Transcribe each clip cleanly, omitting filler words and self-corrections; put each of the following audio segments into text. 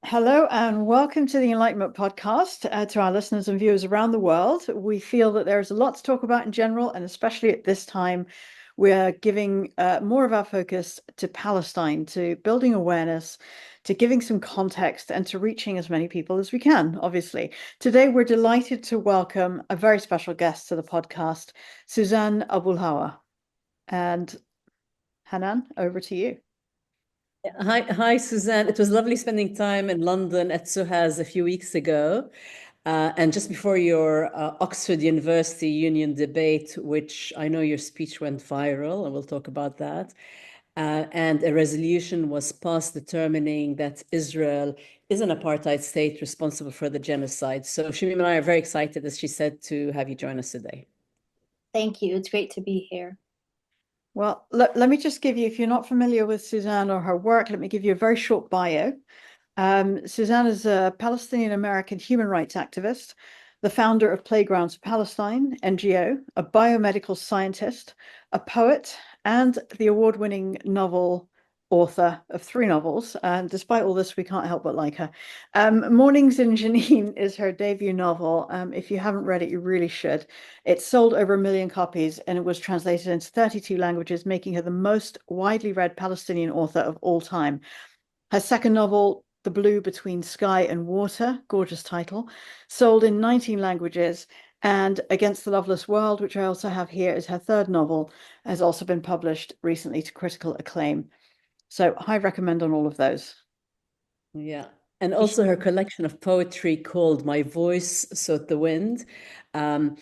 Hello and welcome to the Enlightenment Podcast. To our listeners and viewers around the world, we feel that there's a lot to talk about in general, and especially at this time, we're giving more of our focus to Palestine, to building awareness, to giving some context, and to reaching as many people as we can, obviously. Today, we're delighted to welcome a very special guest to the podcast, Susan Abulhawa. And Hanan, over to you. Hi, Suzanne. It was lovely spending time in London at Suhaz a few weeks ago. And just before your Oxford University Union debate, which I know your speech went viral, and we'll talk about that. And a resolution was passed determining that Israel is an apartheid state responsible for the genocide. So Shamim and I are very excited, as she said, to have you join us today. Thank you. It's great to be here. Well, let me just give you, if you're not familiar with Susan or her work, let me give you a very short bio. Susan is a Palestinian-American human rights activist, the founder of Playgrounds for Palestine, NGO, a biomedical scientist, a poet, and the award-winning novel author of 3 novels. And despite all this, we can't help but like her. Mornings in Jenin is her debut novel. If you haven't read it, you really should. It sold over 1 million copies and it was translated into 32 languages, making her the most widely read Palestinian author of all time. Her second novel, The Blue Between Sky and Water, gorgeous title, sold in 19 languages. And Against the Loveless World, which I also have here, is her third novel, has also been published recently to critical acclaim. So high recommend on all of those. Yeah. And also her collection of poetry called My Voice Sought the Wind. And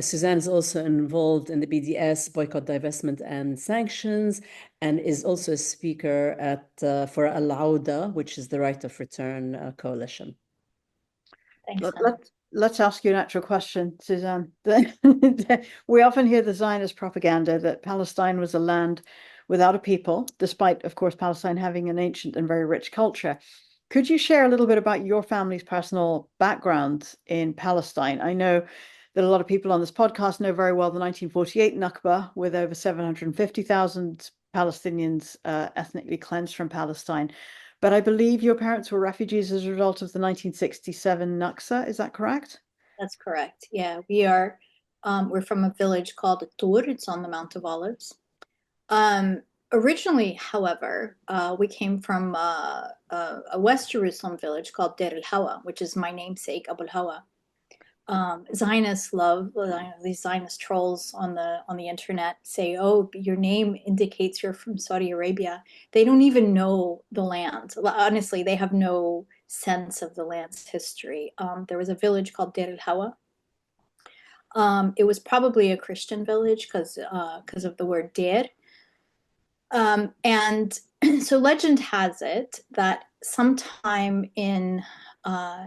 Suzanne is also involved in the BDS, Boycott, Divestment and Sanctions, and is also a speaker at for Awda, which is the Right of Return Coalition. Thanks. Let's ask you an actual question, Suzanne. We often hear the Zionist propaganda that Palestine was a land without a people, despite, of course, Palestine having an ancient and very rich culture. Could you share a little bit about your family's personal background in Palestine? I know that a lot of people on this podcast know very well the 1948 Nakba, with over 750,000 Palestinians ethnically cleansed from Palestine. But I believe your parents were refugees as a result of the 1967 Naksa. Is that correct? That's correct. Yeah, we're from a village called Tur. It's on the Mount of Olives. Originally, however, we came from a West Jerusalem village called Deir el-Hawa, which is my namesake, Abulhawa. Zionists love these Zionist trolls on the internet say, "Oh, your name indicates you're from Saudi Arabia." They don't even know the land. Honestly, they have no sense of the land's history. There was a village called Deir el-Hawa. It was probably a Christian village because of the word Deir. And so legend has it that sometime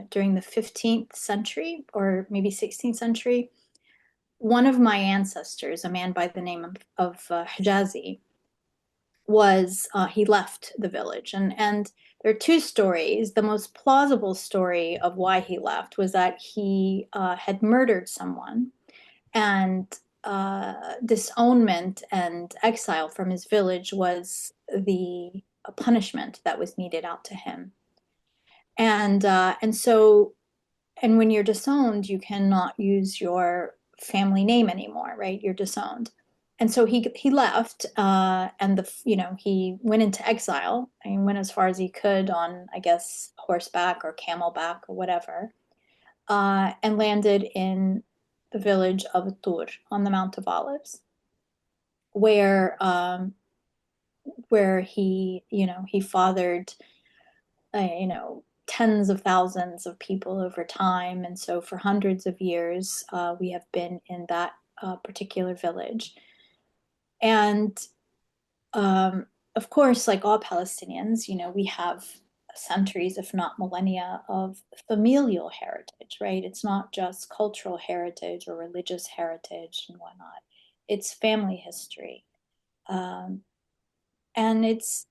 during the 15th century or maybe 16th century, one of my ancestors, a man by the name of Hijazi, he left the village. And there are 2 stories. The most plausible story of why he left was that he had murdered someone, and disownment and exile from his village was the punishment that was meted out to him. And when you're disowned, you cannot use your family name anymore, right? You're disowned. And so he left, and he went into exile. He went as far as he could on, I guess, horseback or camelback or whatever, and landed in the village of Tur on the Mount of Olives, where he fathered, tens of thousands of people over time. And so for hundreds of years, we have been in that particular village. And of course, like all Palestinians, we have centuries, if not millennia, of familial heritage, right? It's not just cultural heritage or religious heritage and whatnot. It's family history. And it's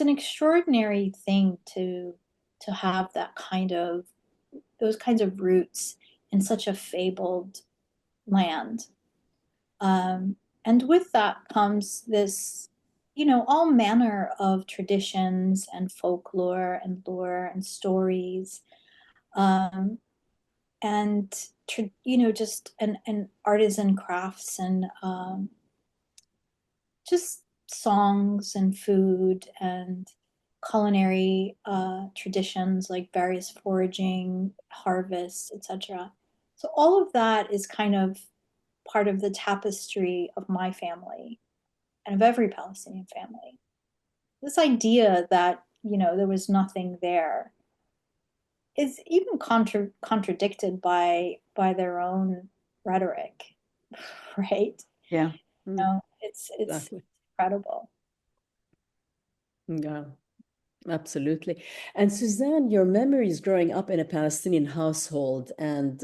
an extraordinary thing to have those kinds of roots in such a fabled land. And with that comes this, all manner of traditions and folklore and lore and stories, and just and artisan crafts and just songs and food and culinary traditions like various foraging, harvests, etc. So all of that is kind of part of the tapestry of my family and of every Palestinian family. This idea that, there was nothing there is even contradicted by their own rhetoric, right? Yeah. It's Exactly. incredible. Yeah, absolutely. And Suzanne, your memories growing up in a Palestinian household and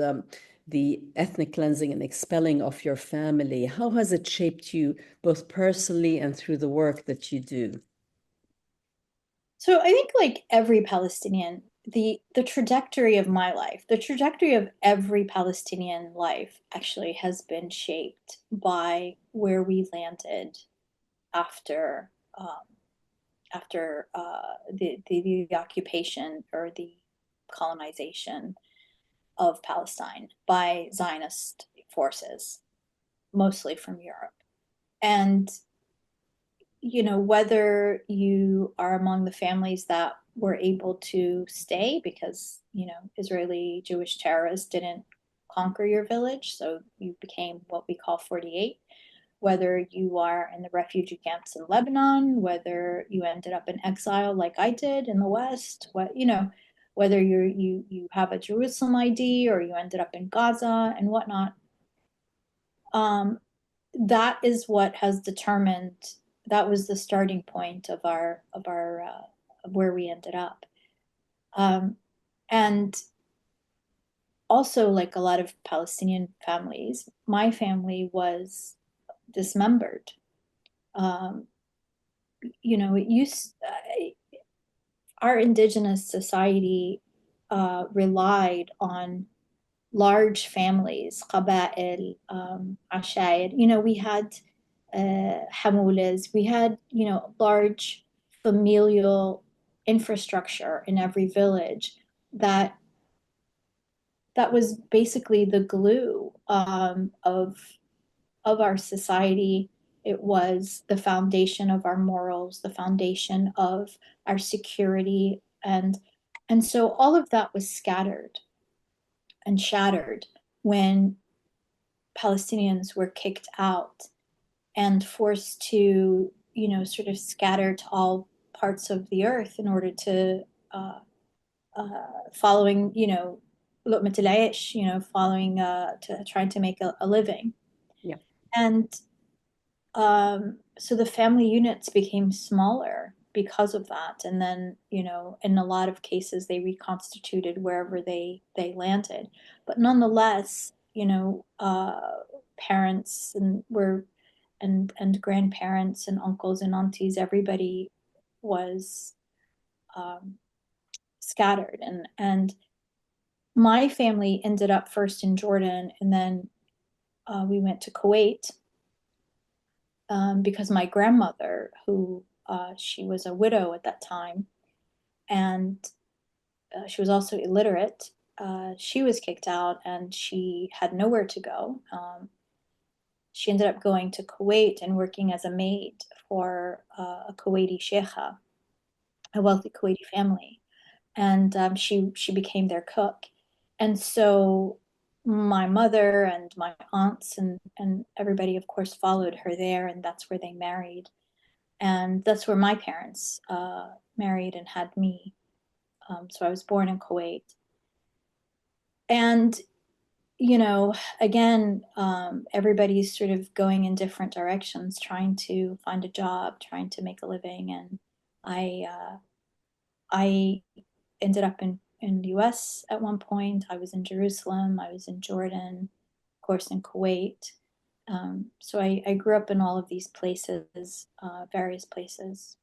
the ethnic cleansing and expelling of your family, how has it shaped you both personally and through the work that you do? So I think like every Palestinian, the trajectory of my life, the trajectory of every Palestinian life actually has been shaped by where we landed after the occupation or the colonization of Palestine by Zionist forces, mostly from Europe. And whether you are among the families that were able to stay because, Israeli Jewish terrorists didn't conquer your village, so you became what we call 48, whether you are in the refugee camps in Lebanon, whether you ended up in exile like I did in the West, whether you have a Jerusalem ID or you ended up in Gaza and whatnot. That is what has determined, that was the starting point of of where we ended up. And also, like a lot of Palestinian families, my family was dismembered. It used our indigenous society relied on large families, qaba'il, ashair. We had hamulas, we had, large familial infrastructure in every village that was basically the glue of our society. It was the foundation of our morals, the foundation of our security, and so all of that was scattered and shattered when Palestinians were kicked out and forced to, sort of scatter to all parts of the earth in order to following, luqmat al-aish, following to trying to make a living. Yeah. And so the family units became smaller because of that. And then, in a lot of cases, they reconstituted wherever they landed. But nonetheless, parents and grandparents and uncles and aunties, everybody was scattered. And my family ended up first in Jordan, and then we went to Kuwait. Because my grandmother, who she was a widow at that time, and she was also illiterate, she was kicked out and she had nowhere to go. She ended up going to Kuwait and working as a maid for a Kuwaiti sheikha, a wealthy Kuwaiti family, and she became their cook. And so my mother and my aunts and everybody, of course, followed her there, and that's where they married. And that's where my parents married and had me. So I was born in Kuwait. And, again, everybody's sort of going in different directions, trying to find a job, trying to make a living. And I ended up in the US at one point. I was in Jerusalem, I was in Jordan, of course, in Kuwait. So I grew up in all of these places, various places.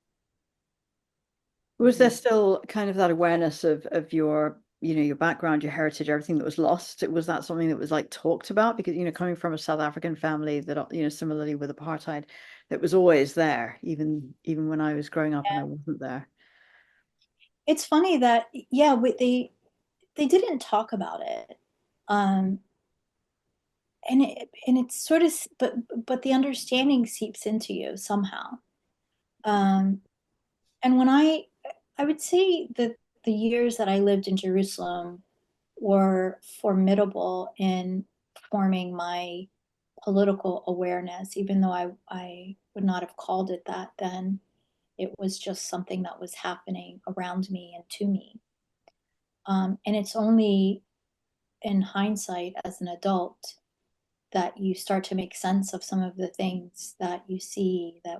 Was there still kind of that awareness of your your background, your heritage, everything that was lost? Was that something that was like talked about? Because, coming from a South African family that, similarly with apartheid, that was always there, even when I was growing up and I wasn't there. It's funny that, yeah, they didn't talk about it. Um, and it's sort of, but the understanding seeps into you somehow. And when I would say that the years that I lived in Jerusalem were formidable in forming my political awareness, even though I would not have called it that then. It was just something that was happening around me and to me. And it's only in hindsight as an adult that you start to make sense of some of the things that you see that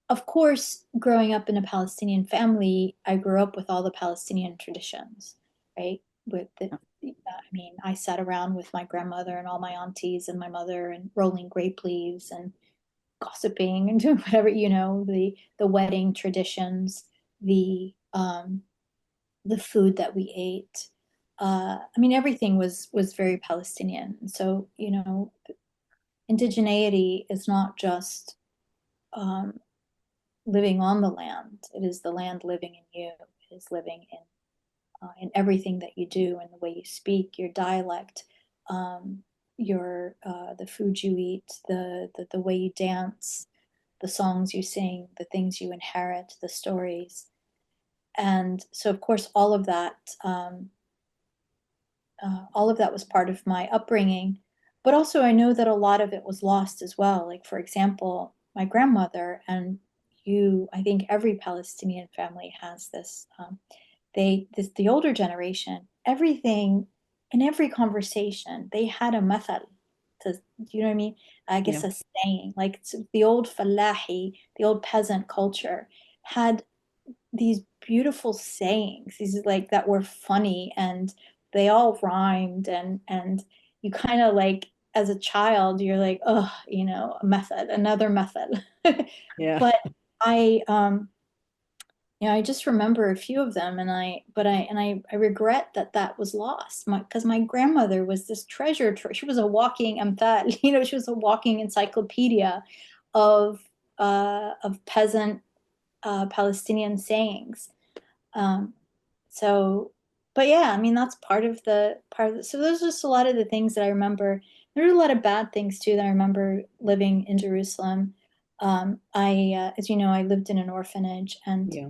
of course, growing up in a Palestinian family, I grew up with all the Palestinian traditions, right? I sat around with my grandmother and all my aunties and my mother and rolling grape leaves and gossiping and doing whatever, the wedding traditions, the food that we ate. Everything was very Palestinian. And so, indigeneity is not just living on the land. It is the land living in you. It is living in everything that you do, and the way you speak, your dialect, your the food you eat, the way you dance, the songs you sing, the things you inherit, the stories. And so, of course, all of that was part of my upbringing. But also, I know that a lot of it was lost as well. Like, for example, my grandmother, and I think every Palestinian family has this. The older generation, everything in every conversation, they had a method. You know what I mean? I guess Yeah. a saying, like the old fallahi, the old peasant culture had these beautiful sayings, these like that were funny, and they all rhymed, and you kind of like, as a child, you're like, oh, a method, another method. Yeah. But I just remember a few of them, and I regret that was lost. Because my grandmother was this treasure. She was a walking amthal, she was a walking encyclopedia of peasant Palestinian sayings. Um, so, but yeah, that's so there's just a lot of the things that I remember. There were a lot of bad things too that I remember living in Jerusalem. As you know, I lived in an orphanage, and Yeah.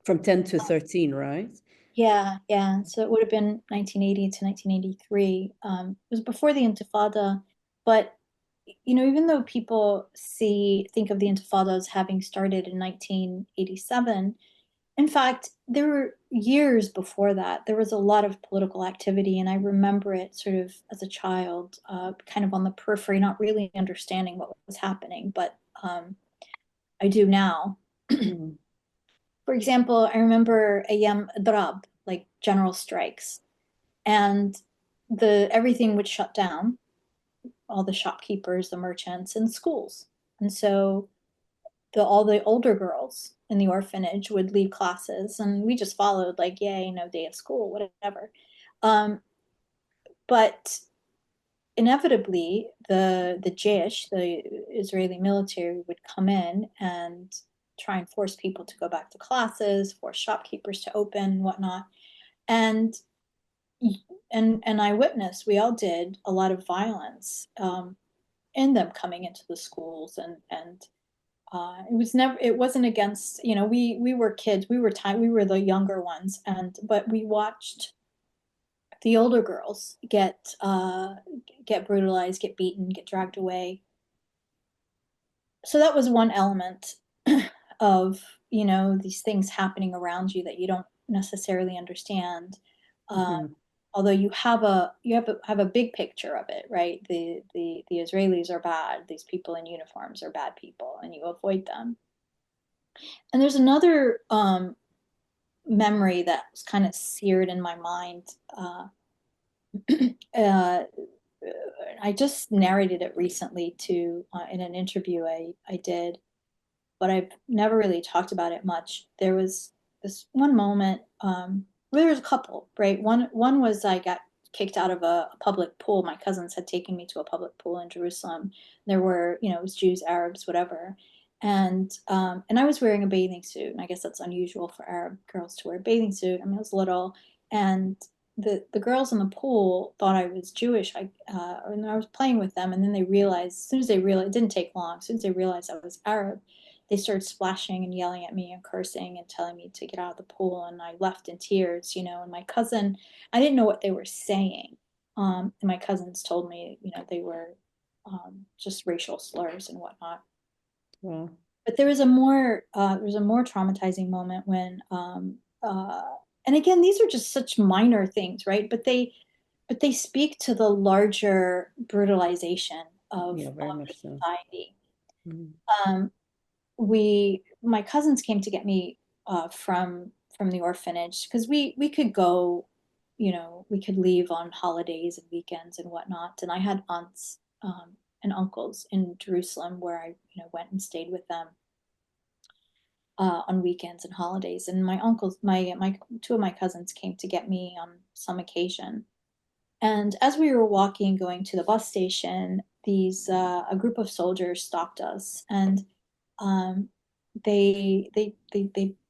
From 10 to 13, right? yeah. So it would have been 1980 to 1983. It was before the Intifada, but even though people think of the Intifada as having started in 1987, in fact, there were years before that. There was a lot of political activity, and I remember it sort of as a child, kind of on the periphery, not really understanding what was happening, but I do now. For example, I remember Ayam Drab, like general strikes, and everything would shut down, all the shopkeepers, the merchants, and schools. And so all the older girls in the orphanage would leave classes, and we just followed, like, yay, no day of school, whatever. But inevitably, the Jesh, the Israeli military, would come in and try and force people to go back to classes, force shopkeepers to open, and whatnot. And I witnessed, we all did, a lot of violence in them coming into the schools, and it wasn't against, we were kids, we were the younger ones, but we watched the older girls get brutalized, get beaten, get dragged away. So that was one element of, these things happening around you that you don't necessarily understand. Although you have a big picture of it, right? The Israelis are bad. These people in uniforms are bad people, and you avoid them. And there's another memory that was kind of seared in my mind. Uh, I just narrated it recently in an interview I did, but I've never really talked about it much. There was this one moment. There was a couple, right? One was I got kicked out of a public pool. My cousins had taken me to a public pool in Jerusalem. There were, it was Jews, Arabs, whatever. And I was wearing a bathing suit, and I guess that's unusual for Arab girls to wear a bathing suit. I mean, I was little, and the girls in the pool thought I was Jewish. And I was playing with them, and then they realized, as soon as they realized, it didn't take long, as soon as they realized I was Arab, they started splashing and yelling at me and cursing and telling me to get out of the pool. And I left in tears, and my cousin, I didn't know what they were saying. And my cousins told me, they were just racial slurs and whatnot. Wow. But there was a more traumatizing moment when, and again, these are just such minor things, right? But they speak to the larger brutalization of very much so. society. Mm-hmm. My cousins came to get me from the orphanage, because we could go, we could leave on holidays and weekends and whatnot. And I had aunts and uncles in Jerusalem where I went and stayed with them on weekends and holidays. And my uncles, my two of my cousins came to get me on some occasion. And as we were walking, going to the bus station, a group of soldiers stopped us, and they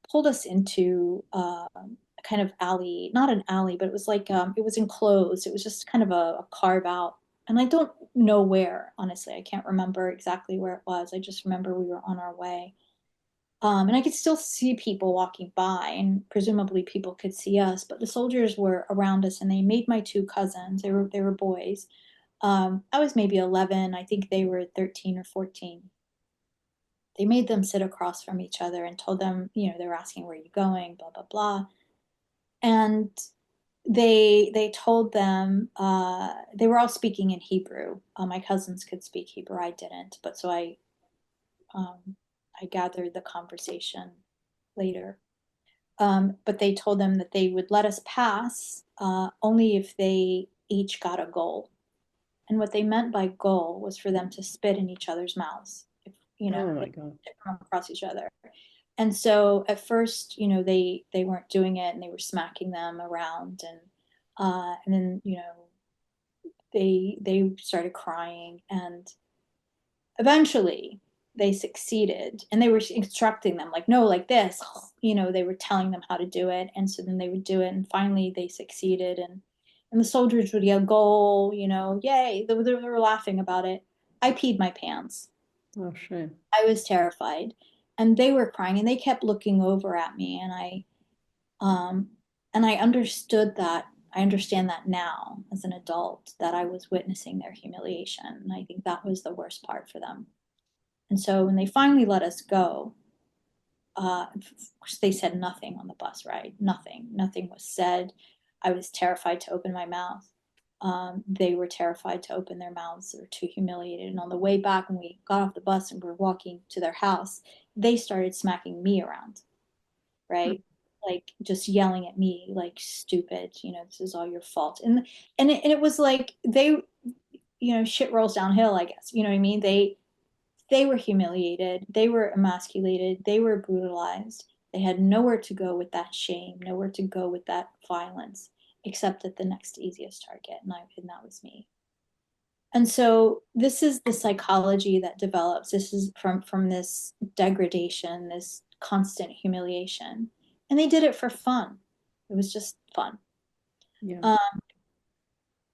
pulled us into a kind of alley, not an alley, but it was like it was enclosed. It was just kind of a carve out, and I don't know where, honestly. I can't remember exactly where it was. I just remember we were on our way. And I could still see people walking by, and presumably people could see us, but the soldiers were around us, and they made my two cousins, they were boys. I was maybe 11. I think they were 13 or 14. They made them sit across from each other and told them, they were asking, "Where are you going?" Blah, blah, blah. And they told them, they were all speaking in Hebrew. My cousins could speak Hebrew. I didn't. But so I gathered the conversation later. But they told them that they would let us pass only if they each got a goal. And what they meant by goal was for them to spit in each other's mouths, if, Oh my God. come across each other. And so at first, they weren't doing it, and they were smacking them around, and then, they started crying, and eventually they succeeded, and they were instructing them, like, no, like this, they were telling them how to do it. And so then they would do it, and finally they succeeded, and the soldiers would yell, "Goal," yay. They were laughing about it. I peed my pants. Oh, shame. I was terrified, and they were crying, and they kept looking over at me, and I understood that. I understand that now as an adult, that I was witnessing their humiliation, and I think that was the worst part for them. And so when they finally let us go, they said nothing on the bus ride. Nothing was said. I was terrified to open my mouth. They were terrified to open their mouths. They were too humiliated. And on the way back, when we got off the bus and were walking to their house, they started smacking me around, right? Like just yelling at me, like, "Stupid, this is all your fault." And it was like they, shit rolls downhill, I guess. You know what I mean? They were humiliated, they were emasculated, they were brutalized. They had nowhere to go with that shame, nowhere to go with that violence, except at the next easiest target, and that was me. And so this is the psychology that develops. This is from this degradation, this constant humiliation. And they did it for fun. It was just fun. Yeah.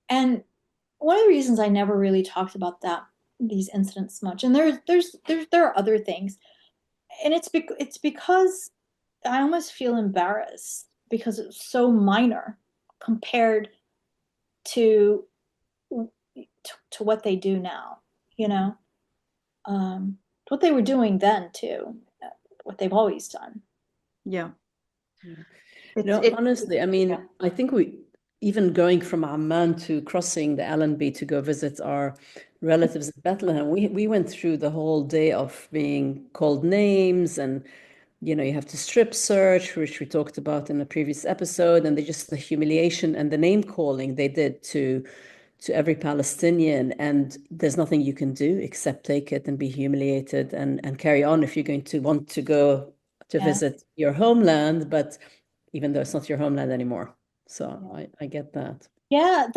And one of the reasons I never really talked about these incidents much, and there are other things, and it's because I almost feel embarrassed, because it's so minor compared to what they do now, what they were doing then too, what they've always done. Yeah. Honestly, I mean, I think even going from Amman to crossing the Allenby to go visit our relatives in Bethlehem, we went through the whole day of being called names, and you have to strip search, which we talked about in a previous episode, and the humiliation and the name calling they did to every Palestinian, and there's nothing you can do except take it and be humiliated and carry on if you're going to want to go to Yeah. visit your homeland, but even though it's not your homeland anymore. So Yeah. I get that. Yeah,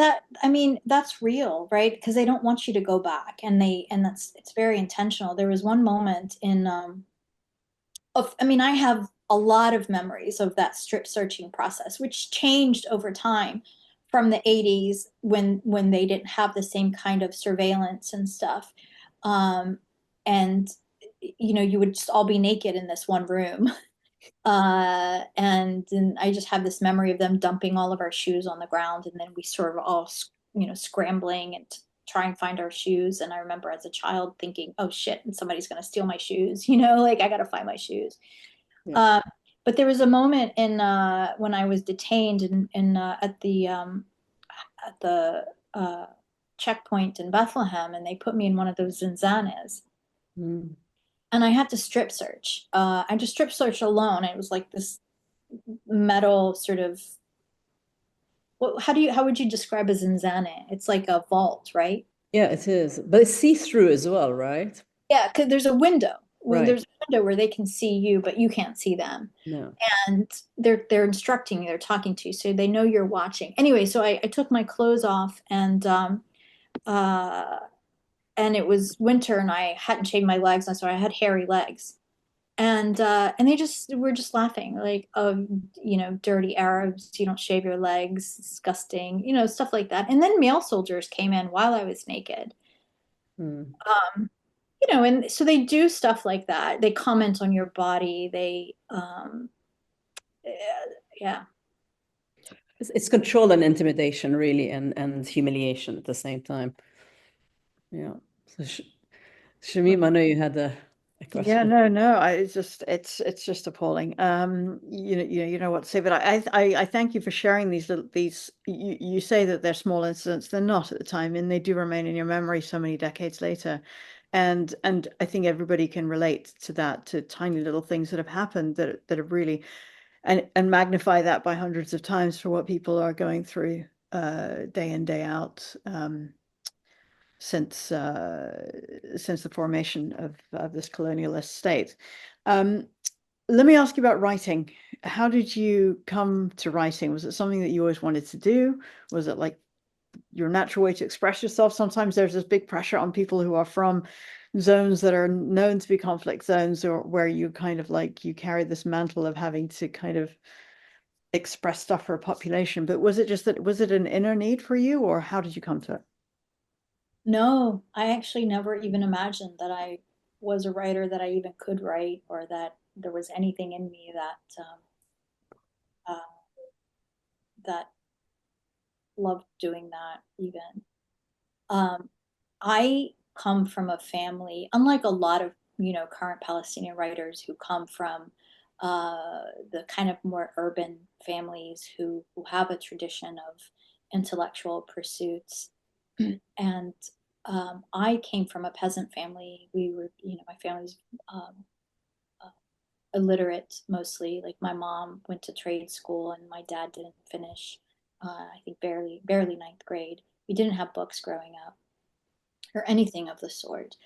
I mean, that's real, right? Because they don't want you to go back, and it's very intentional. There was one moment I mean, I have a lot of memories of that strip searching process, which changed over time from the 80s when they didn't have the same kind of surveillance and stuff. Um, and you would just all be naked in this one room. And then I just have this memory of them dumping all of our shoes on the ground, and then we sort of all, scrambling and try and find our shoes. And I remember as a child thinking, "Oh shit, and somebody's gonna steal my shoes," like I gotta find my shoes. Yeah. But there was a moment when I was detained at the checkpoint in Bethlehem, and they put me in one of those zanzanas. Mm. And I had to strip search. I just strip searched alone. It was like this metal sort of, how would you describe a zanzana? It's like a vault, right? Yeah, it is. But it's see-through as well, right? Yeah, because there's a window. Right. There's a window where they can see you, but you can't see them. No. And they're instructing you, they're talking to you, so they know you're watching. Anyway, so I took my clothes off, uh, and it was winter, and I hadn't shaved my legs, and so I had hairy legs. And they just were just laughing, like, "Oh, dirty Arabs, you don't shave your legs, disgusting," stuff like that. And then male soldiers came in while I was naked. Mm. And so they do stuff like that. They comment on your body. Eh, yeah. It's control and intimidation, really, and humiliation at the same time. Yeah. So, Shamim, I know you had a Yeah, question. no. It's just appalling. You know what to say, but I thank you for sharing these. You say that they're small incidents. They're not at the time, and they do remain in your memory so many decades later. And I think everybody can relate to that, to tiny little things that have happened that have really, and magnify that by hundreds of times for what people are going through day in, day out. Since the formation of this colonialist state. Let me ask you about writing. How did you come to writing? Was it something that you always wanted to do? Was it like your natural way to express yourself? Sometimes there's this big pressure on people who are from zones that are known to be conflict zones, or where you kind of like you carry this mantle of having to kind of express stuff for a population. But was it an inner need for you, or how did you come to it? No, I actually never even imagined that I was a writer, that I even could write, or that there was anything in me uh, that loved doing that even. Um, I come from a family, unlike a lot of, current Palestinian writers who come from the kind of more urban families who have a tradition of intellectual pursuits. And I came from a peasant family. We were, my family's um, uh, illiterate mostly. Like my mom went to trade school and my dad didn't finish. I think barely ninth grade. We didn't have books growing up or anything of the sort.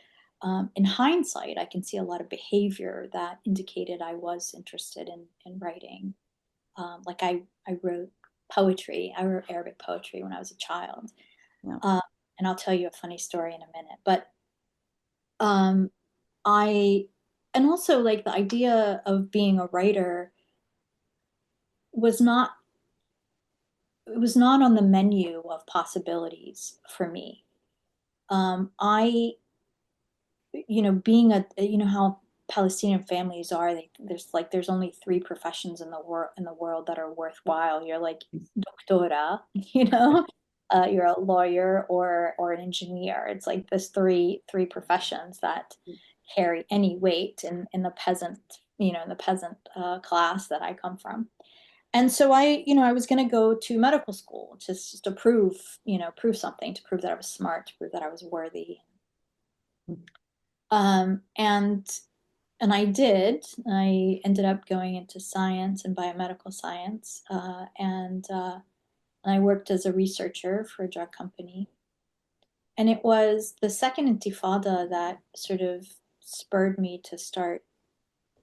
In hindsight, I can see a lot of behavior that indicated I was interested in writing. Like I wrote poetry. I wrote Arabic poetry when I was a child. Yeah. And I'll tell you a funny story in a minute. But um, I, and also like the idea of being a writer was not, it was not on the menu of possibilities for me. I, being how Palestinian families are, there's only three professions in the world that are worthwhile. You're like doctora, you're a lawyer or an engineer. It's like this three professions that carry any weight in the peasant, class that I come from. And so I was going to go to medical school just to prove something, to prove that I was smart, to prove that I was worthy. Um, and and I did. I ended up going into science and biomedical science, and I worked as a researcher for a drug company. And it was the second Intifada that sort of spurred me to start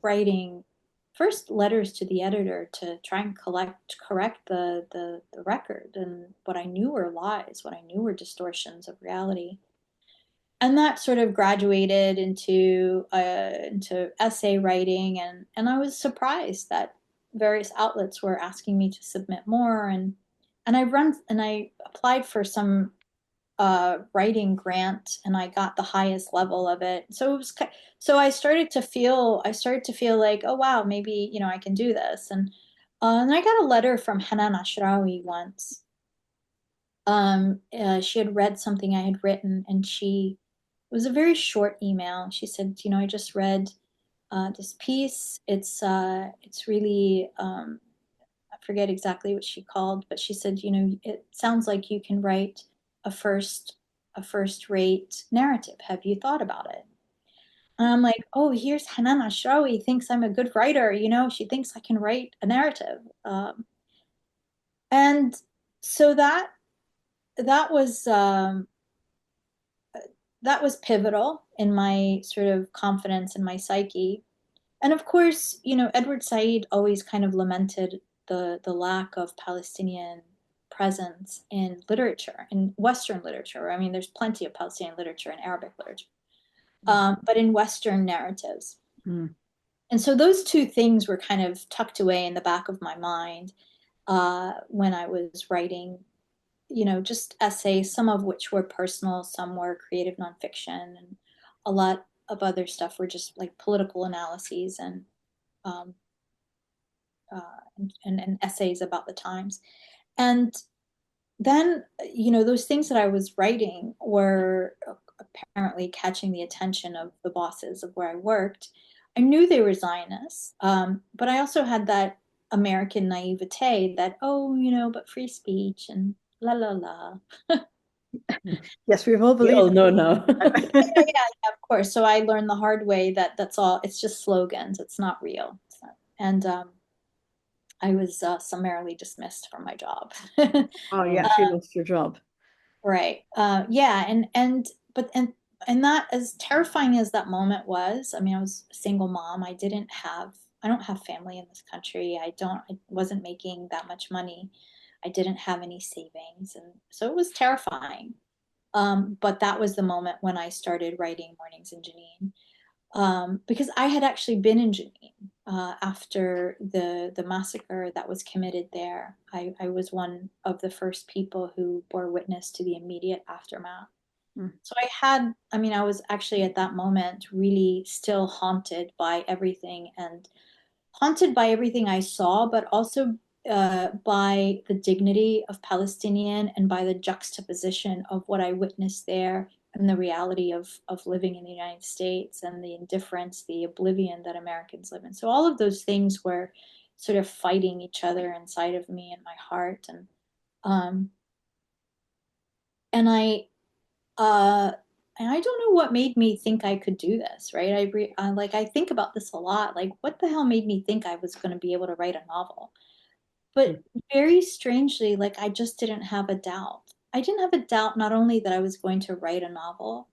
writing first letters to the editor to try and correct the record and what I knew were lies, what I knew were distortions of reality. And that sort of graduated into essay writing, and I was surprised that various outlets were asking me to submit more, and I applied for some writing grant, and I got the highest level of it. So it was so I started to feel like, oh wow, maybe I can do this. And I got a letter from Hanan Ashrawi once. She had read something I had written, and it was a very short email. She said, I just read this piece. It's really I forget exactly what she called, but she said, it sounds like you can write a first rate narrative. Have you thought about it? And I'm like, oh, here's Hanan Ashrawi thinks I'm a good writer. She thinks I can write a narrative. And so that was pivotal in my sort of confidence in my psyche. And of course, Edward Said always kind of lamented the lack of Palestinian presence in literature, in Western literature. I mean, there's plenty of Palestinian literature and Arabic literature, but in Western narratives. Mm. And so those two things were kind of tucked away in the back of my mind when I was writing, just essays, some of which were personal, some were creative nonfiction, and a lot of other stuff were just like political analyses um, and essays about the times. And then, those things that I was writing were apparently catching the attention of the bosses of where I worked. I knew they were Zionists, but I also had that American naivete that, oh, but free speech and la la la. Yes, we've all We all believed. know now. Yeah, of course. So I learned the hard way that that's all. It's just slogans. It's not real. And I was summarily dismissed from my job. Oh, you actually lost your job. Right. Yeah. And that, as terrifying as that moment was, I mean, I was a single mom. I don't have family in this country. I wasn't making that much money. I didn't have any savings. And so it was terrifying. But that was the moment when I started writing Mornings in Jenin. Because I had actually been in Jenin after the massacre that was committed there. I was one of the first people who bore witness to the immediate aftermath. Mm. So I was actually at that moment really still haunted by everything, and haunted by everything I saw, but also by the dignity of Palestinian and by the juxtaposition of what I witnessed there and the reality of living in the United States and the indifference, the oblivion that Americans live in. So all of those things were sort of fighting each other inside of me and my heart. Um, and uh, I don't know what made me think I could do this, right? I think about this a lot. Like, what the hell made me think I was going to be able to write a novel? But very strangely, like, I just didn't have a doubt. I didn't have a doubt not only that I was going to write a novel,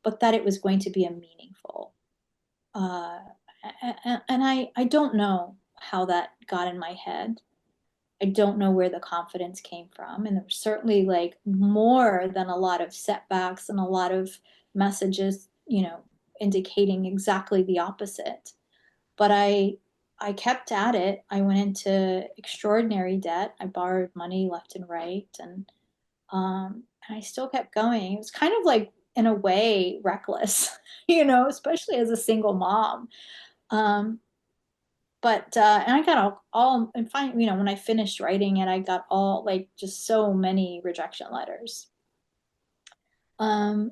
but that it was going to be a meaningful. Uh, and I don't know how that got in my head. I don't know where the confidence came from. And there was certainly like more than a lot of setbacks and a lot of messages, indicating exactly the opposite. But I kept at it. I went into extraordinary debt. I borrowed money left and right, and I still kept going. It was kind of like, in a way, reckless, especially as a single mom. Um, but and I got all and finally, when I finished writing it, I got all, like, just so many rejection letters. Um,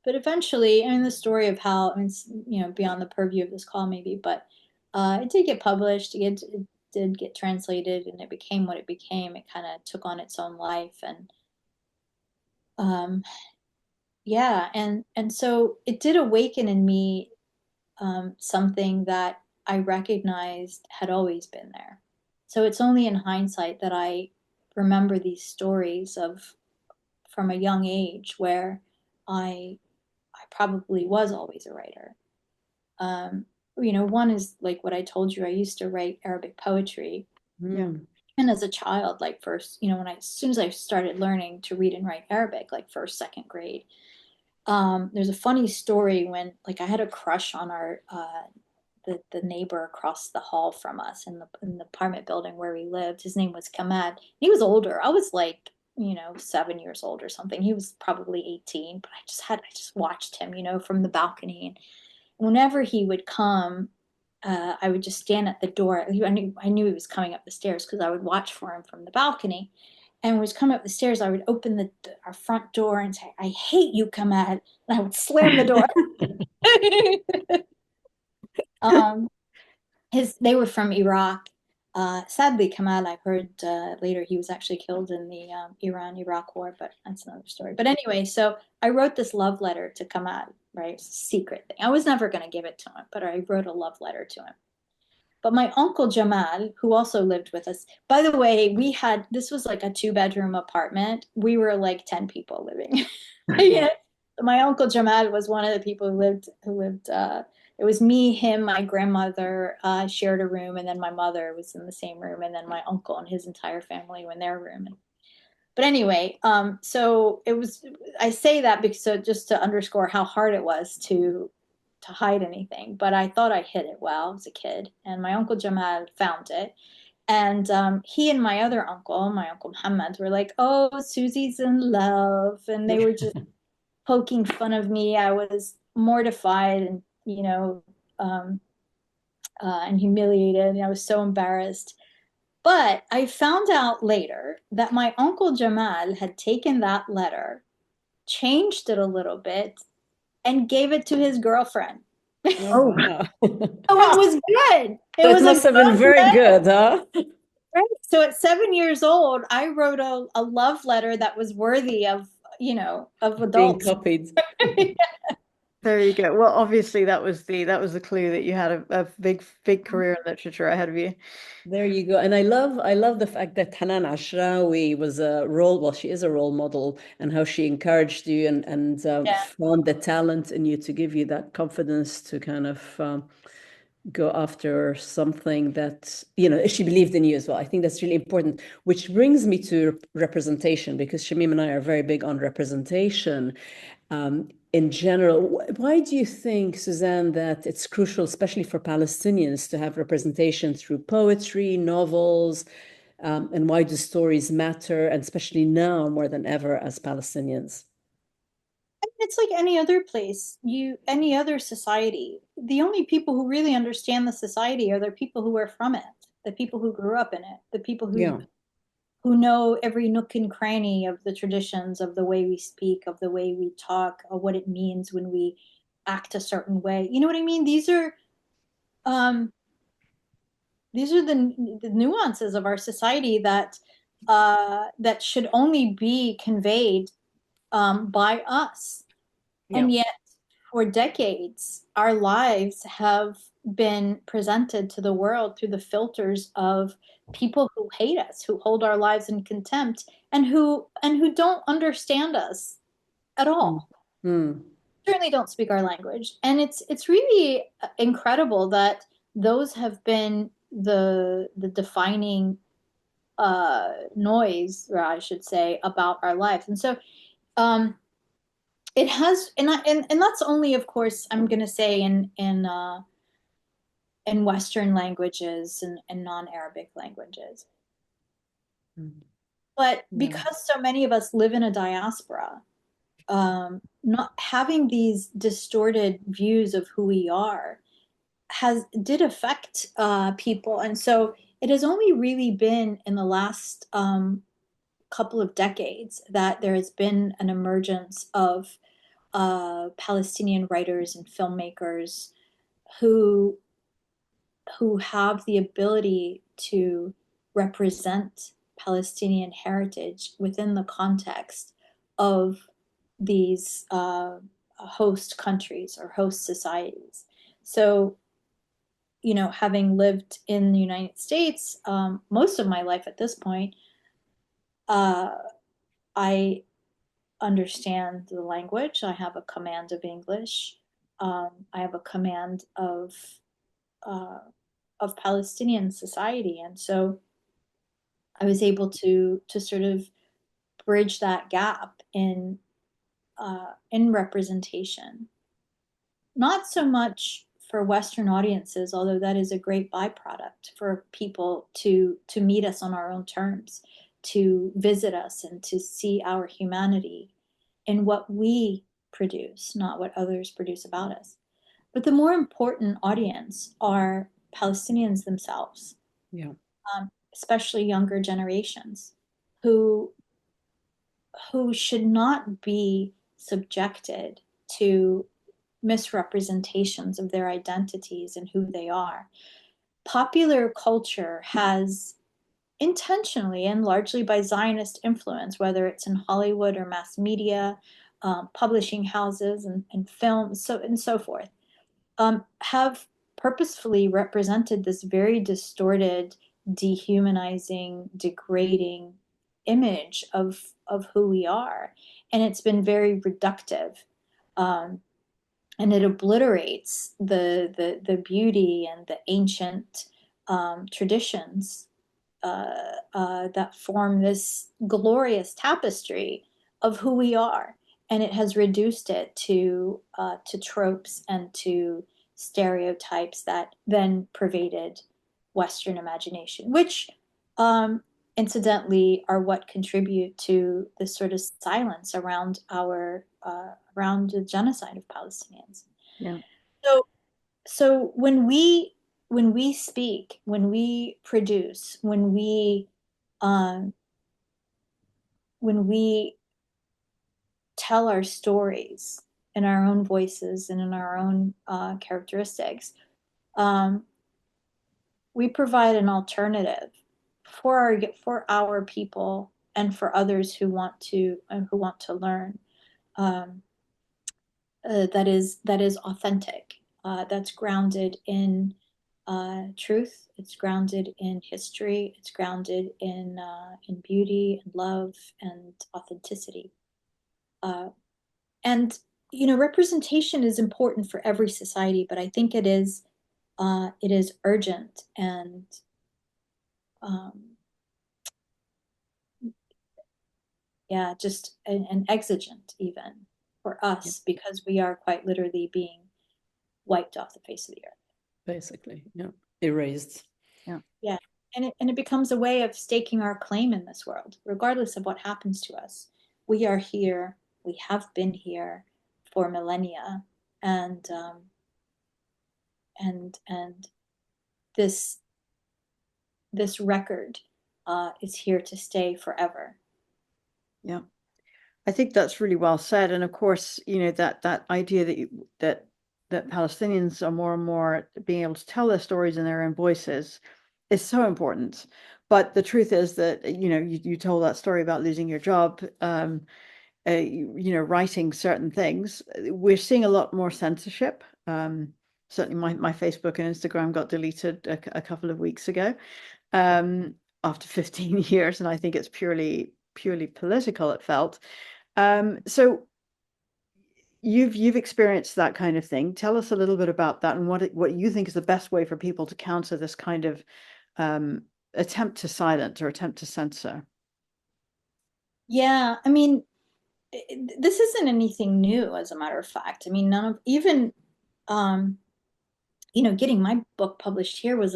but eventually, I mean, the story of how, I mean, it's, beyond the purview of this call maybe, but it did get published. It did get translated, and it became what it became. It kind of took on its own life, and um, yeah, and so it did awaken in me something that I recognized had always been there. So it's only in hindsight that I remember these stories of from a young age where I I probably was always a writer. Um, one is like what I told you. I used to write Arabic poetry. Yeah. And as a child, like first, as soon as I started learning to read and write Arabic, like first, second grade, there's a funny story when like I had a crush on our the neighbor across the hall from us in the apartment building where we lived. His name was Kamad. He was older. I was like, 7 years old or something. He was probably 18, but I just watched him, from the balcony. And whenever he would come, I would just stand at the door. I knew he was coming up the stairs because I would watch for him from the balcony. And when he was coming up the stairs, I would open our front door and say, "I hate you, Kamad," and I would slam the door. um, they were from Iraq. Sadly, Kamal, I heard later he was actually killed in the Iran-Iraq war, but that's another story. But anyway, so I wrote this love letter to Kamal, right? It's a secret thing. I was never going to give it to him, but I wrote a love letter to him. But my uncle Jamal, who also lived with us, by the way, this was like a 2-bedroom apartment. We were like 10 people living. Yeah. My uncle Jamal was one of the people who lived, it was me, him, my grandmother shared a room, and then my mother was in the same room, and then my uncle and his entire family were in their room. But anyway, so I say that because just to underscore how hard it was to hide anything. But I thought I hid it well as a kid, and my uncle Jamal found it. And he and my other uncle, my uncle Muhammad, were like, "Oh, Susie's in love," and they were just poking fun of me. I was mortified and and humiliated, and I was so embarrassed. But I found out later that my uncle Jamal had taken that letter, changed it a little bit, and gave it to his girlfriend. Oh, wow. So it was good. So it must have been very good, huh? Right. So at 7 years old, I wrote a love letter that was worthy of Being adults. copied. There you go. Well, obviously that was the clue that you had a big career in literature ahead of you. There you go. And I love the fact that Hanan Ashrawi was she is a role model, and how she encouraged you and Yeah. found the talent in you to give you that confidence to kind of go after something that, she believed in you as well. I think that's really important, which brings me to representation, because Shamim and I are very big on representation. In general, why do you think, Suzanne, that it's crucial, especially for Palestinians, to have representation through poetry, novels, and why do stories matter, and especially now more than ever as Palestinians? It's like any other place, any other society. The only people who really understand the society are the people who are from it, the people who grew up in it, the people Yeah. who know every nook and cranny of the traditions, of the way we speak, of the way we talk, of what it means when we act a certain way. You know what I mean? Um, these are the nuances of our society that should only be conveyed by us. Yeah. And yet, for decades, our lives have been presented to the world through the filters of people who hate us, who hold our lives in contempt, and who don't understand us at all. Mm. Certainly don't speak our language. And it's really incredible that those have been the defining noise, or I should say, about our lives. And so it has, and that's only, of course, I'm going to say in Western languages and non-Arabic languages. But Yeah. because so many of us live in a diaspora, not having these distorted views of who we are did affect people. And so it has only really been in the last couple of decades that there has been an emergence of Palestinian writers and filmmakers who have the ability to represent Palestinian heritage within the context of these host countries or host societies. So, having lived in the United States most of my life at this point, I understand the language. I have a command of English. I have a command of of Palestinian society. And so I was able to sort of bridge that gap in representation. Not so much for Western audiences, although that is a great byproduct for people to meet us on our own terms, to visit us and to see our humanity in what we produce, not what others produce about us. But the more important audience are Palestinians themselves, Yeah. especially younger generations, who should not be subjected to misrepresentations of their identities and who they are. Popular culture has intentionally and largely by Zionist influence, whether it's in Hollywood or mass media, publishing houses and films, and so forth, have purposefully represented this very distorted, dehumanizing, degrading image of who we are. And it's been very reductive. And it obliterates the beauty and the ancient traditions that form this glorious tapestry of who we are, and it has reduced it to tropes and to stereotypes that then pervaded Western imagination, which incidentally are what contribute to this sort of silence around around the genocide of Palestinians. Yeah. So when we speak, when we produce, um, when we tell our stories in our own voices and in our own characteristics, we provide an alternative for our people and for others who want to learn. That is authentic. That's grounded in truth. It's grounded in history. It's grounded in beauty and love and authenticity. And representation is important for every society, but I think it is urgent and yeah, just an exigent even for us, because we are quite literally being wiped off the face of the earth. Basically, yeah, erased. Yeah, and it becomes a way of staking our claim in this world, regardless of what happens to us. We are here. We have been here for millennia, and this record is here to stay forever. Yeah, I think that's really well said. And of course, that idea that Palestinians are more and more being able to tell their stories in their own voices is so important. But the truth is that, you told that story about losing your job, writing certain things. We're seeing a lot more censorship. Certainly my Facebook and Instagram got deleted a couple of weeks ago, after 15 years. And I think it's purely political, it felt. So you've experienced that kind of thing. Tell us a little bit about that and what you think is the best way for people to counter this kind of attempt to silence or attempt to censor. Yeah, I mean, this isn't anything new, as a matter of fact. I mean, none of even getting my book published here was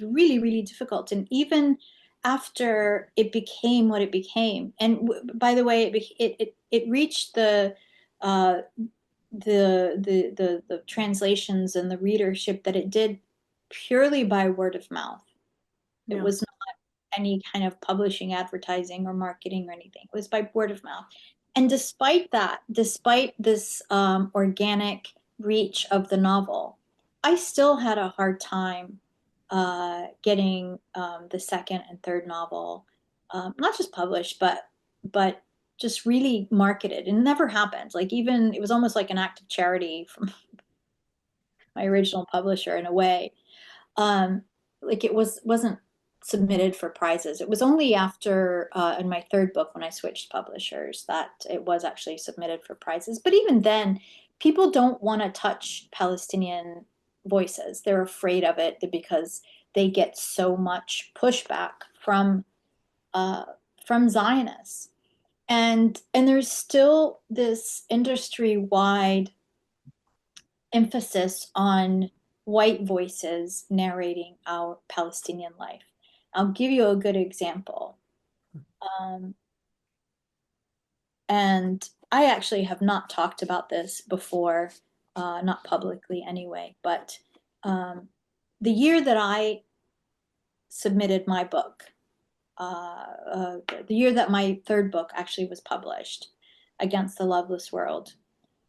really, really difficult. And even after it became what it became, and by the way, it reached the translations and the readership that it did purely by word of mouth. It Yeah. was not any kind of publishing, advertising, or marketing or anything. It was by word of mouth. And despite this organic reach of the novel, I still had a hard time getting the second and third novel, not just published, but just really marketed. It never happened. Like, even it was almost like an act of charity from my original publisher in a way. Like, it wasn't submitted for prizes. It was only after in my third book, when I switched publishers, that it was actually submitted for prizes. But even then, people don't want to touch Palestinian voices. They're afraid of it because they get so much pushback from Zionists. And there's still this industry-wide emphasis on white voices narrating our Palestinian life. I'll give you a good example. And I actually have not talked about this before, not publicly anyway, but the year that I submitted my book, the year that my third book actually was published, Against the Loveless World,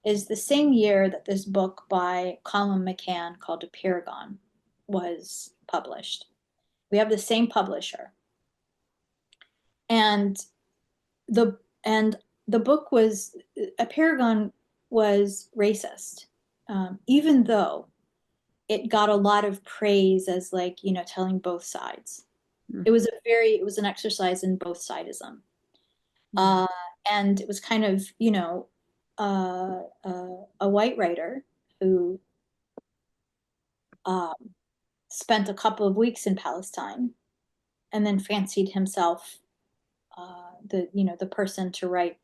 is the same year that this book by Colin McCann called Paragon was published. We have the same publisher. And the book was, Paragon was racist, even though it got a lot of praise as, like, you know, telling both sides. It was an exercise in both sidism. And it was kind of, you know, a white writer who spent a couple of weeks in Palestine and then fancied himself the person to write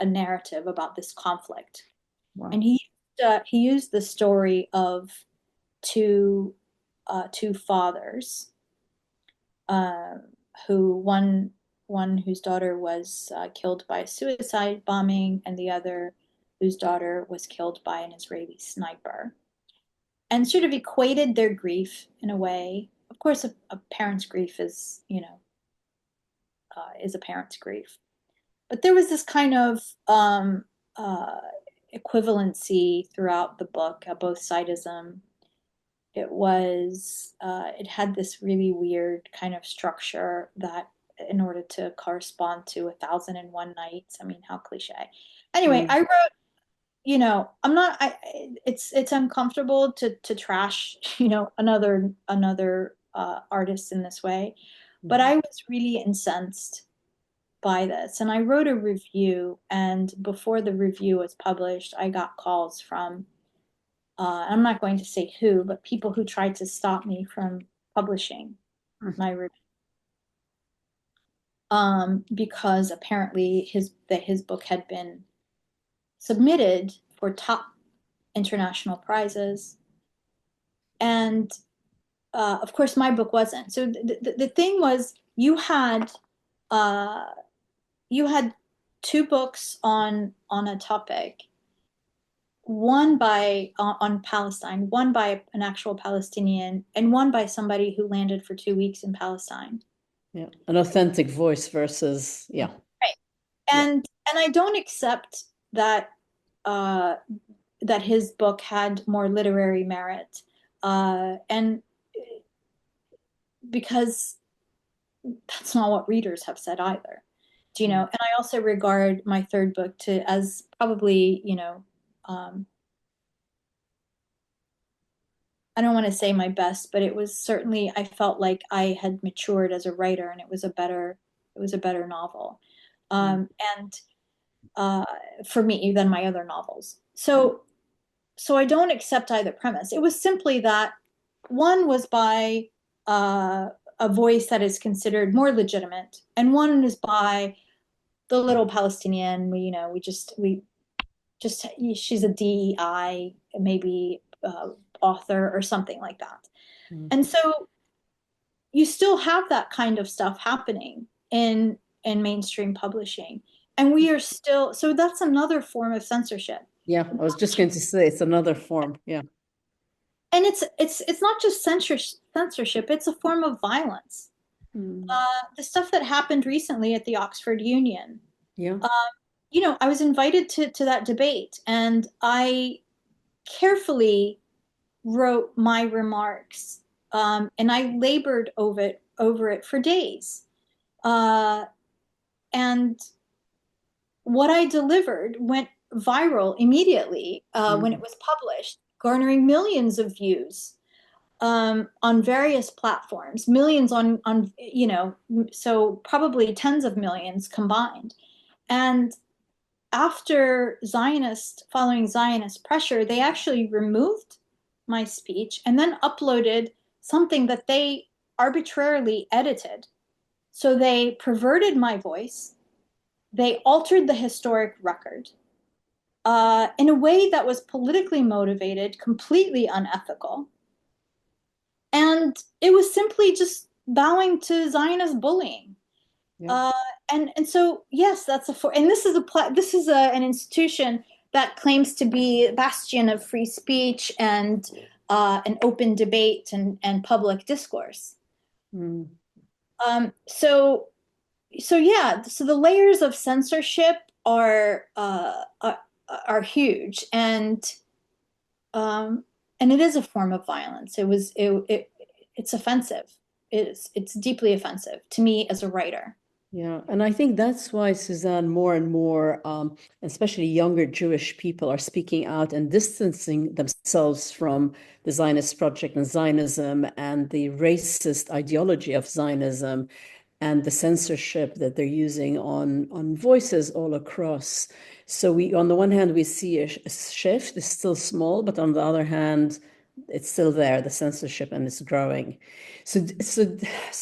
a narrative about this conflict. Wow. And he used the story of two fathers, who one whose daughter was killed by a suicide bombing, and the other whose daughter was killed by an Israeli sniper, and sort of equated their grief in a way. Of course, a parent's grief is, you know, is a parent's grief. But there was this kind of equivalency throughout the book, both sidism. It had this really weird kind of structure that, in order to correspond to 1001 Nights, I mean, how cliche. Anyway, I wrote, you know, it's uncomfortable to trash, you know, another artist in this way, but I was really incensed by this, and I wrote a review, and before the review was published, I got calls from, I'm not going to say who, but people who tried to stop me from publishing my review. Because apparently his book had been submitted for top international prizes, and of course my book wasn't. So the thing was, you had two books on a topic, one on Palestine, one by an actual Palestinian, and one by somebody who landed for 2 weeks in Palestine. Yeah, an authentic voice versus, yeah. Right. And I don't accept that that his book had more literary merit, and because that's not what readers have said either. Do you know? And I also regard my third book as probably, you know, I don't want to say my best, but it was certainly, I felt like I had matured as a writer, and it was a better novel, and for me than my other novels. So I don't accept either premise. It was simply that one was by a voice that is considered more legitimate, and one is by the little Palestinian. She's a DEI, maybe author or something like that. And so you still have that kind of stuff happening in mainstream publishing, and we are still, so that's another form of censorship. Yeah, I was just going to say it's another form. Yeah. And it's not just censorship, it's a form of violence. The stuff that happened recently at the Oxford Union. Yeah. You know, I was invited to that debate, and I carefully wrote my remarks, and I labored over it for days. And what I delivered went viral immediately when it was published, garnering millions of views on various platforms, millions on you know, so probably tens of millions combined. And after following Zionist pressure, they actually removed my speech and then uploaded something that they arbitrarily edited. So they perverted my voice. They altered the historic record in a way that was politically motivated, completely unethical. And it was simply just bowing to Zionist bullying. Yeah. And so yes, and this is an institution that claims to be a bastion of free speech and an open debate and public discourse. Mm. So yeah, so the layers of censorship are huge, and it is a form of violence. It's offensive. It's deeply offensive to me as a writer. Yeah, and I think that's why, Suzanne, more and more, especially younger Jewish people, are speaking out and distancing themselves from the Zionist project and Zionism and the racist ideology of Zionism and the censorship that they're using on voices all across. So we, on the one hand, we see a shift. It's still small, but on the other hand, it's still there, the censorship, and it's growing. So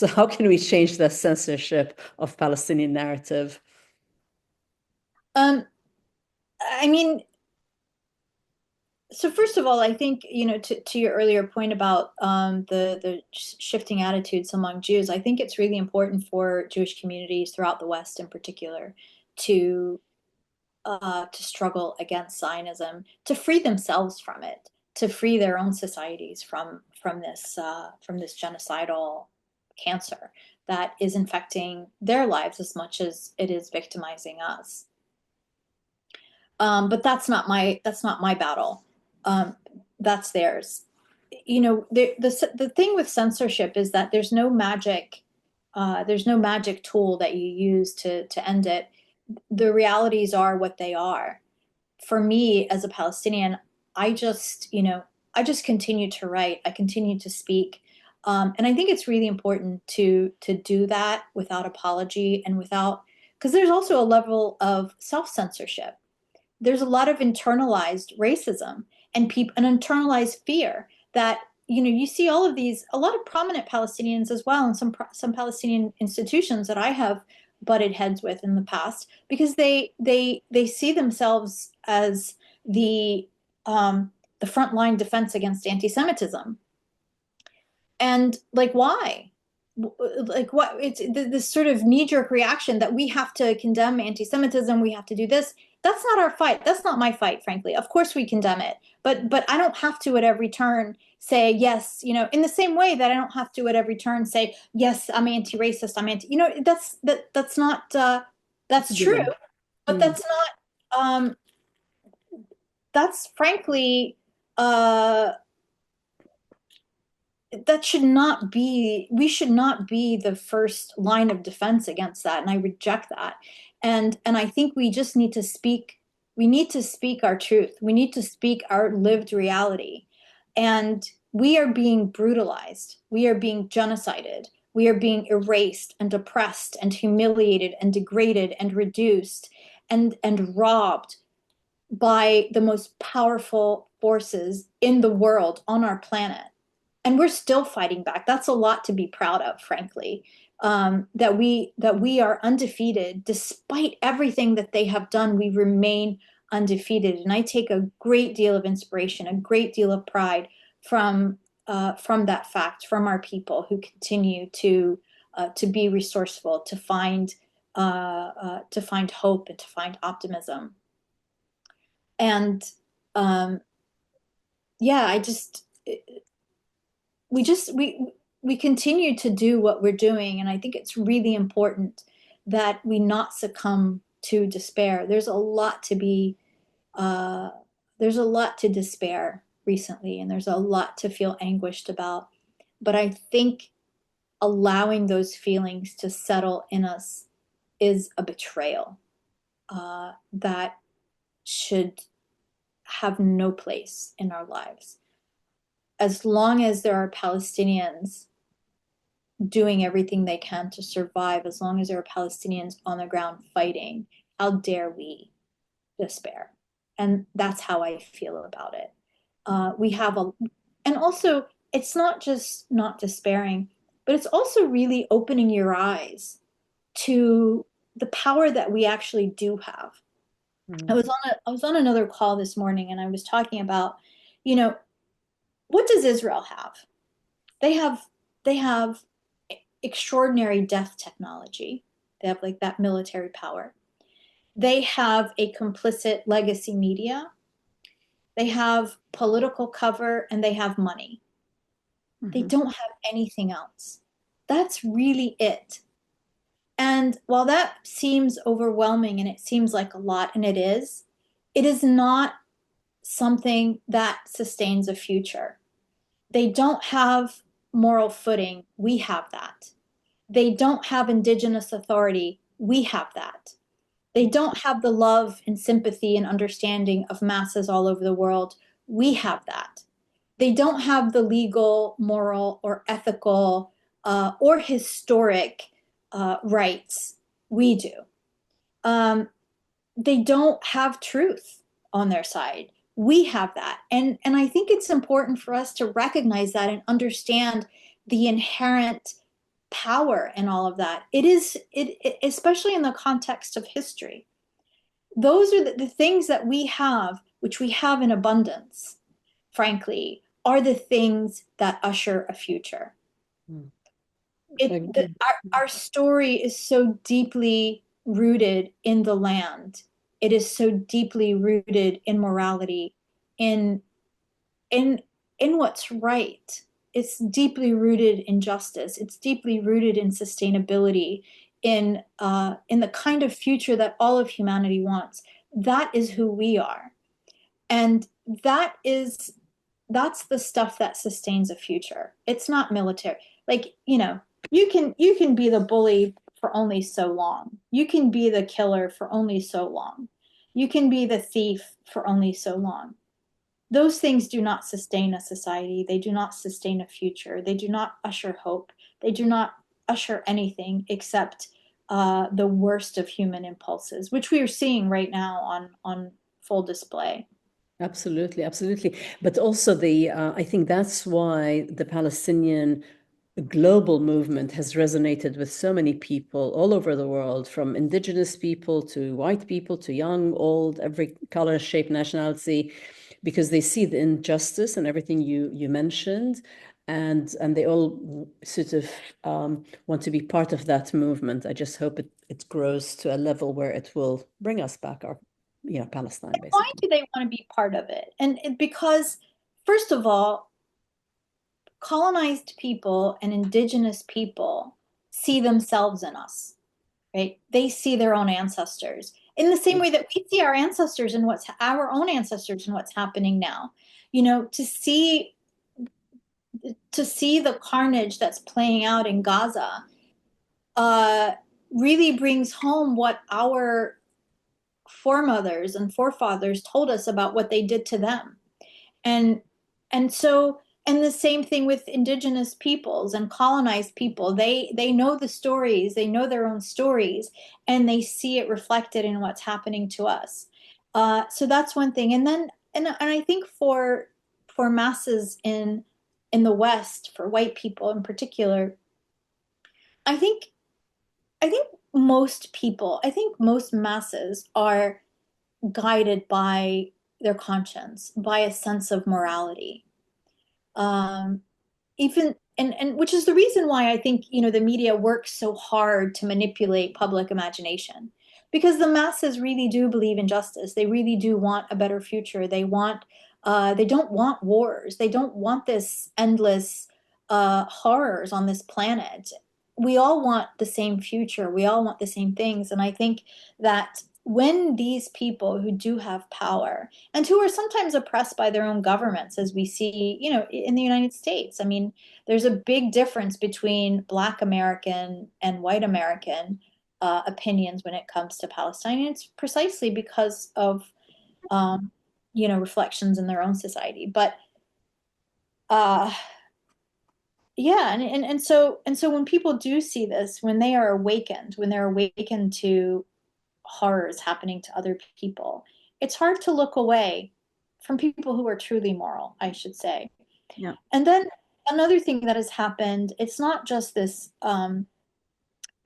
how can we change the censorship of Palestinian narrative? I mean, so first of all, I think, to your earlier point about the shifting attitudes among Jews, I think it's really important for Jewish communities throughout the West in particular to struggle against Zionism, to free themselves from it, to free their own societies from this genocidal cancer that is infecting their lives as much as it is victimizing us. But that's not my battle. That's theirs. The thing with censorship is that there's no magic tool that you use to end it. The realities are what they are. For me as a Palestinian, I just continue to write. I continue to speak. And I think it's really important to do that without apology and because there's also a level of self-censorship. There's a lot of internalized racism and an internalized fear that you see a lot of prominent Palestinians as well, and some Palestinian institutions that I have butted heads with in the past, because they see themselves as the frontline defense against anti-Semitism. And like, why? Like, what? It's this sort of knee-jerk reaction that we have to condemn anti-Semitism, we have to do this. That's not our fight. That's not my fight, frankly. Of course we condemn it, but I don't have to at every turn say yes, in the same way that I don't have to at every turn say yes, I'm anti-racist, I'm anti, that's not that's true, but that's not that's frankly that should not be, we should not be the first line of defense against that, and I reject that. And I think we just need to speak our truth. We need to speak our lived reality. And we are being brutalized. We are being genocided. We are being erased and oppressed and humiliated and degraded and reduced and robbed by the most powerful forces in the world on our planet. And we're still fighting back. That's a lot to be proud of, frankly. That we are undefeated despite everything that they have done. We remain undefeated, and I take a great deal of inspiration, a great deal of pride from that fact, from our people who continue to be resourceful, to find hope and to find optimism. And yeah, we continue to do what we're doing, and I think it's really important that we not succumb to despair. There's a lot to despair recently, and there's a lot to feel anguished about. But I think allowing those feelings to settle in us is a betrayal that should have no place in our lives. As long as there are Palestinians doing everything they can to survive, as long as there are Palestinians on the ground fighting, how dare we despair? And that's how I feel about it. We have And also, it's not just not despairing, but it's also really opening your eyes to the power that we actually do have. I was on another call this morning and I was talking about, you know, what does Israel have? They have they have extraordinary death technology. They have like that military power. They have a complicit legacy media. They have political cover and they have money. They don't have anything else. That's really it. And while that seems overwhelming and it seems like a lot, and it is not something that sustains a future. They don't have moral footing. We have that. They don't have indigenous authority. We have that. They don't have the love and sympathy and understanding of masses all over the world. We have that. They don't have the legal, moral, or ethical or historic rights. We do. They don't have truth on their side. We have that. And I think it's important for us to recognize that and understand the inherent power in all of that. Especially in the context of history. Those are the things that we have, which we have in abundance, frankly, are the things that usher a future. Our story is so deeply rooted in the land. It is so deeply rooted in morality, in in in what's right. It's deeply rooted in justice. It's deeply rooted in sustainability, in the kind of future that all of humanity wants. That is who we are, and that's the stuff that sustains a future. It's not military. Like, you can be the bully for only so long. You can be the killer for only so long. You can be the thief for only so long. Those things do not sustain a society. They do not sustain a future. They do not usher hope. They do not usher anything except the worst of human impulses, which we are seeing right now on full display. Absolutely, absolutely. But also I think that's why the Palestinian global movement has resonated with so many people all over the world, from indigenous people to white people to young, old, every color, shape, nationality, because they see the injustice and everything you mentioned, and they all sort of want to be part of that movement. I just hope it grows to a level where it will bring us back our Palestine, basically. Why do they want to be part of it? Because, first of all, colonized people and indigenous people see themselves in us, right? They see their own ancestors in the same way that we see our ancestors and our own ancestors and what's happening now. To see the carnage that's playing out in Gaza really brings home what our foremothers and forefathers told us about what they did to them. And the same thing with indigenous peoples and colonized people. They know the stories, they know their own stories, and they see it reflected in what's happening to us. So that's one thing. And I think for masses in the West, for white people in particular, I think most masses are guided by their conscience, by a sense of morality. Even and which is the reason why I think, the media works so hard to manipulate public imagination, because the masses really do believe in justice. They really do want a better future. They don't want wars. They don't want this endless horrors on this planet. We all want the same future. We all want the same things. And I think that when these people who do have power and who are sometimes oppressed by their own governments, as we see, in the United States, I mean, there's a big difference between Black American and white American opinions when it comes to Palestine. And it's precisely because of, reflections in their own society. But yeah, and so when people do see this, when they're awakened to horrors happening to other people, it's hard to look away from people who are truly moral, I should say. Yeah. And then another thing that has happened, it's not just this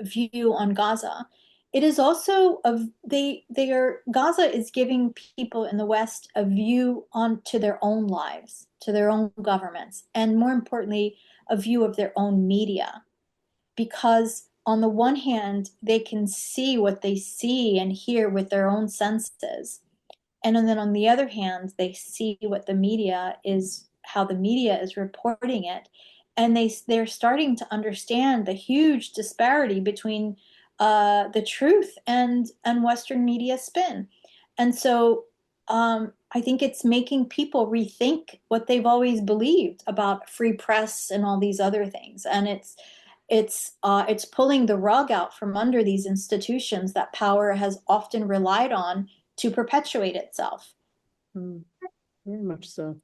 view on Gaza. It is also Gaza is giving people in the West a view onto their own lives, to their own governments, and more importantly, a view of their own media. Because on the one hand, they can see what they see and hear with their own senses. And then on the other hand, they see what the media is, how the media is reporting it. And they're starting to understand the huge disparity between the truth and Western media spin. And so I think it's making people rethink what they've always believed about free press and all these other things. And it's pulling the rug out from under these institutions that power has often relied on to perpetuate itself. Very much so.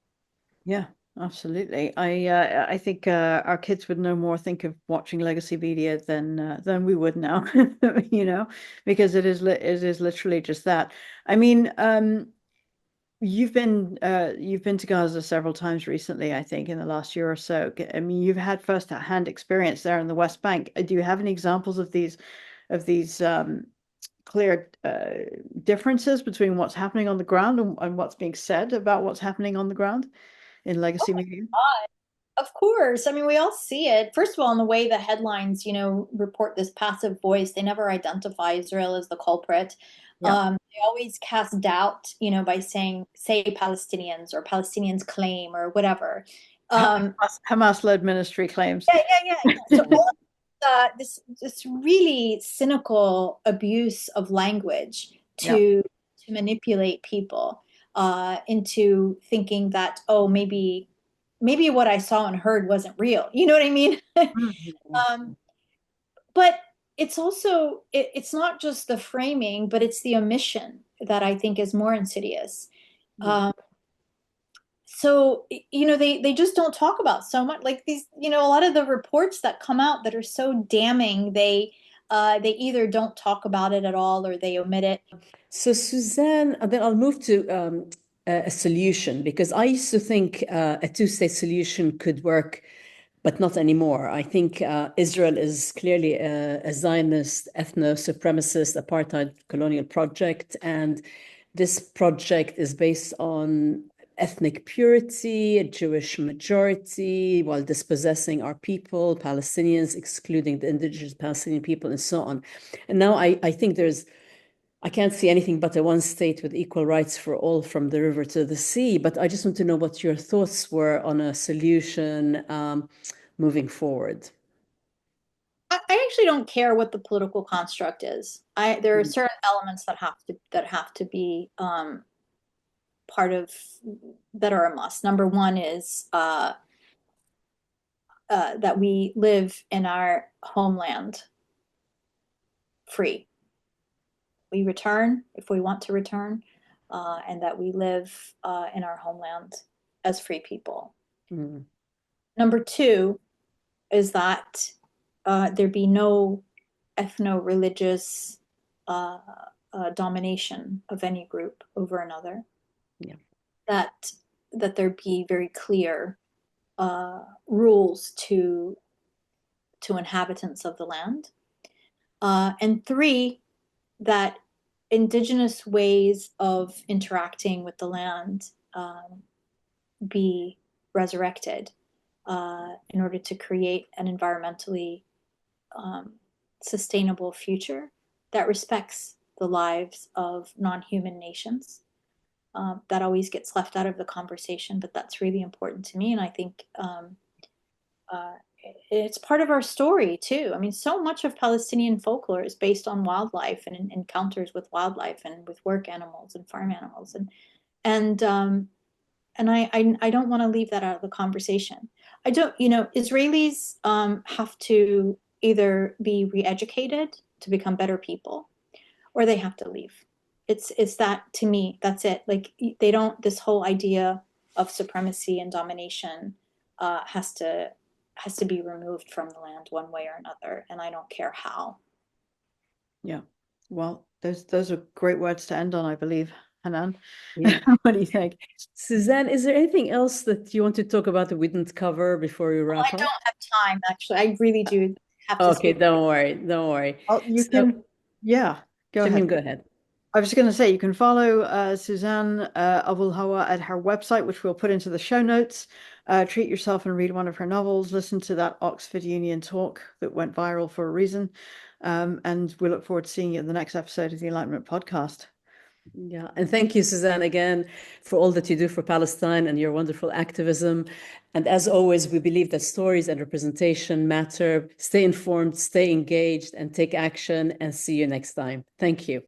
Yeah, absolutely. I think our kids would no more think of watching legacy media than we would now, you know, because it is literally just that. I mean, you've been to Gaza several times recently, I think, in the last year or so. I mean, you've had first-hand experience there in the West Bank. Do you have any examples of these clear differences between what's happening on the ground and what's being said about what's happening on the ground in legacy media? Of course. I mean, we all see it. First of all, in the way the headlines, report this passive voice, they never identify Israel as the culprit. Yeah. They always cast doubt, by saying, say Palestinians or Palestinians claim or whatever. Hamas-led ministry claims. Yeah. So all of this really cynical abuse of language to manipulate people into thinking that, oh, maybe what I saw and heard wasn't real. You know what I mean? But it's also, it's not just the framing, but it's the omission that I think is more insidious. So, they just don't talk about so much, like these, a lot of the reports that come out that are so damning, they either don't talk about it at all or they omit it. So Suzanne, and then I'll move to a solution, because I used to think a two-state solution could work, but not anymore. I think Israel is clearly a Zionist, ethno-supremacist, apartheid colonial project, and this project is based on ethnic purity, a Jewish majority, while dispossessing our people, Palestinians, excluding the indigenous Palestinian people, and so on. And now I think I can't see anything but a one state with equal rights for all from the river to the sea. But I just want to know what your thoughts were on a solution moving forward. I actually don't care what the political construct is. There are certain elements that have to be part of, that are a must. Number one is that we live in our homeland free. We return if we want to return, and that we live in our homeland as free people. Number two is that there be no ethno-religious domination of any group over another. Yeah. That there be very clear rules to inhabitants of the land. And three, that indigenous ways of interacting with the land be resurrected in order to create an environmentally sustainable future that respects the lives of non-human nations. That always gets left out of the conversation, but that's really important to me. And I think it's part of our story too. I mean, so much of Palestinian folklore is based on wildlife and encounters with wildlife and with work animals and farm animals. And I don't want to leave that out of the conversation. Israelis have to either be re-educated to become better people, or they have to leave. It's that, to me, that's it. Like, they don't, this whole idea of supremacy and domination has to be removed from the land one way or another, and I don't care how. Yeah. Well, those are great words to end on, I believe. Hanan. Yeah. What do you think? Suzanne, is there anything else that you want to talk about that we didn't cover before we I wrap don't up? have time, actually. I really do have to Okay, speak. don't worry, don't worry. Oh, you So, can, yeah, go Jenin, ahead. go ahead. I was going to say, you can follow Susan Abulhawa at her website, which we'll put into the show notes. Treat yourself and read one of her novels. Listen to that Oxford Union talk that went viral for a reason. And we look forward to seeing you in the next episode of the Enlightenment podcast. Yeah, and thank you, Suzanne, again, for all that you do for Palestine and your wonderful activism. And as always, we believe that stories and representation matter. Stay informed, stay engaged, and take action. And see you next time. Thank you.